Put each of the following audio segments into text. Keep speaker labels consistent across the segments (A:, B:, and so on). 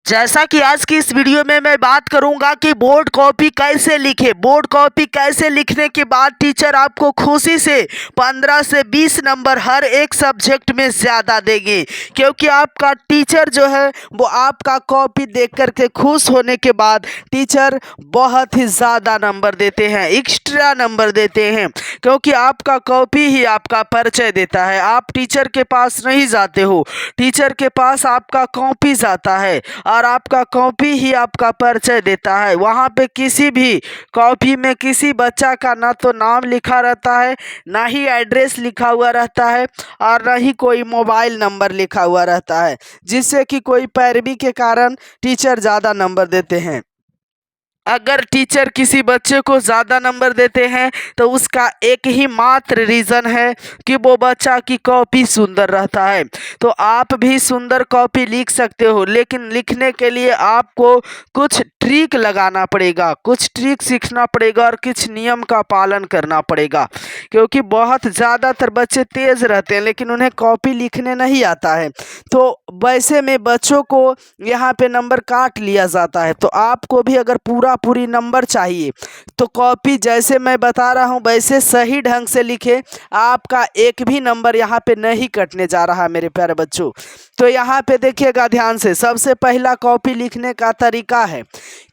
A: जैसा कि आज की इस वीडियो में मैं बात करूंगा कि बोर्ड कॉपी कैसे लिखे। बोर्ड कॉपी कैसे लिखने के बाद टीचर आपको खुशी से 15 से 20 नंबर हर एक सब्जेक्ट में ज़्यादा देंगे, क्योंकि आपका टीचर जो है वो आपका कॉपी देख कर के खुश होने के बाद टीचर बहुत ही ज़्यादा नंबर देते हैं, एक्स्ट्रा नंबर देते हैं, क्योंकि आपका कॉपी ही आपका परिचय देता है। आप टीचर के पास नहीं जाते हो, टीचर के पास आपका कॉपी जाता है और आपका कॉपी ही आपका परिचय देता है। वहाँ पे किसी भी कॉपी में किसी बच्चा का ना तो नाम लिखा रहता है, ना ही एड्रेस लिखा हुआ रहता है और ना ही कोई मोबाइल नंबर लिखा हुआ रहता है, जिससे कि कोई पैरवी के कारण टीचर ज़्यादा नंबर देते हैं। अगर टीचर किसी बच्चे को ज़्यादा नंबर देते हैं तो उसका एक ही मात्र रीज़न है कि वो बच्चा की कॉपी सुंदर रहता है। तो आप भी सुंदर कॉपी लिख सकते हो, लेकिन लिखने के लिए आपको कुछ ट्रिक लगाना पड़ेगा, कुछ ट्रिक सीखना पड़ेगा और कुछ नियम का पालन करना पड़ेगा, क्योंकि बहुत ज़्यादातर बच्चे तेज़ रहते हैं लेकिन उन्हें कॉपी लिखने नहीं आता है। तो वैसे में बच्चों को यहाँ पे नंबर काट लिया जाता है। तो आपको भी अगर पूरी नंबर चाहिए तो कॉपी जैसे मैं बता रहा हूँ वैसे सही ढंग से लिखे, आपका एक भी नंबर यहाँ पे नहीं कटने जा रहा मेरे प्यारे बच्चों। तो यहाँ पे देखिएगा ध्यान से, सबसे पहला कॉपी लिखने का तरीका है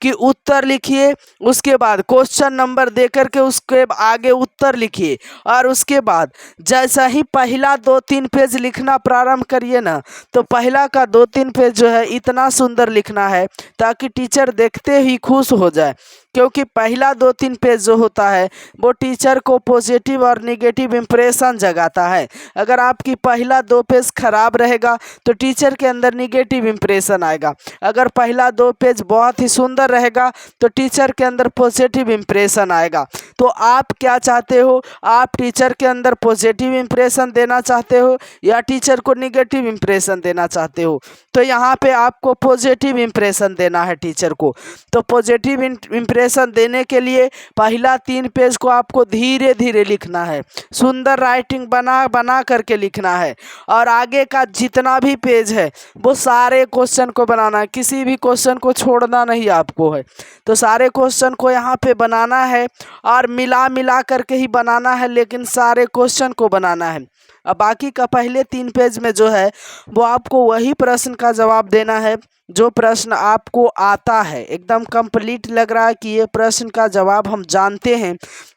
A: कि उत्तर लिखिए, उसके बाद क्वेश्चन नंबर दे करके उसके आगे उत्तर लिखिए और उसके बाद जैसा ही पहला 2-3 पेज लिखना प्रारंभ करिए ना, तो पहला का 2-3 पेज जो है इतना सुंदर लिखना है ताकि टीचर देखते ही खुश हो जाए, क्योंकि पहला 2-3 पेज जो होता है वो टीचर को पॉजिटिव और नेगेटिव इम्प्रेशन जगाता है। अगर आपकी पहला 2 पेज खराब रहेगा तो टीचर के अंदर नेगेटिव इम्प्रेशन आएगा। अगर पहला 2 पेज बहुत ही सुंदर रहेगा तो टीचर के अंदर पॉजिटिव इम्प्रेशन आएगा। तो आप क्या चाहते हो, आप टीचर के अंदर पॉजिटिव इम्प्रेशन देना चाहते हो या टीचर को नेगेटिव इम्प्रेशन देना चाहते हो? तो यहाँ पे आपको पॉजिटिव इम्प्रेशन देना है टीचर को। तो पॉजिटिव इम्प्रेशन देने के लिए पहला 3 पेज को आपको धीरे धीरे लिखना है, सुंदर राइटिंग बना करके लिखना है और आगे का जितना भी पेज है वो सारे क्वेश्चन को बनाना है, किसी भी क्वेश्चन को छोड़ना नहीं आपको है। तो सारे क्वेश्चन को यहाँ पे बनाना है और मिला करके ही बनाना है, लेकिन सारे क्वेश्चन को बनाना है। अब बाकी का पहले 3 पेज में जो है वो आपको वही प्रश्न का जवाब देना है जो प्रश्न आपको आता है, एकदम कंप्लीट लग रहा है कि ये प्रश्न का जवाब हम जानते हैं,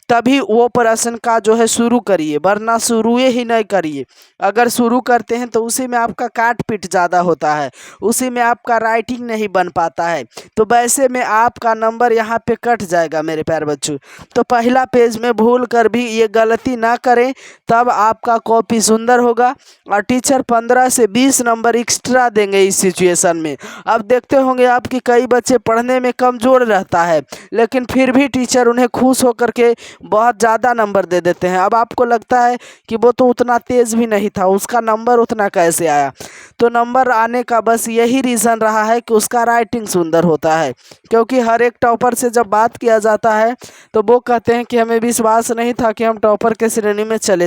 A: तभी वो प्रश्न का जो है शुरू करिए, वरना शुरू ही नहीं करिए। अगर शुरू करते हैं तो उसी में आपका काट पीट ज़्यादा होता है, उसी में आपका राइटिंग नहीं बन पाता है, तो वैसे में आपका नंबर यहाँ पे कट जाएगा मेरे प्यारे बच्चों। तो पहला पेज में भूल कर भी ये गलती ना करें, तब आपका कॉपी सुंदर होगा और टीचर 15 से 20 नंबर एक्स्ट्रा देंगे इस सिचुएशन में। अब देखते होंगे आप कि कई बच्चे पढ़ने में कमज़ोर रहता है लेकिन फिर भी टीचर उन्हें खुश होकर के बहुत ज़्यादा नंबर दे देते हैं। अब आपको लगता है कि वो तो उतना तेज़ भी नहीं था, उसका नंबर उतना कैसे आया? तो नंबर आने का बस यही रीज़न रहा है कि उसका राइटिंग सुंदर होता है, क्योंकि हर एक टॉपर से जब बात किया जाता है तो वो कहते हैं कि हमें विश्वास नहीं था कि हम टॉपर के श्रेणी में चले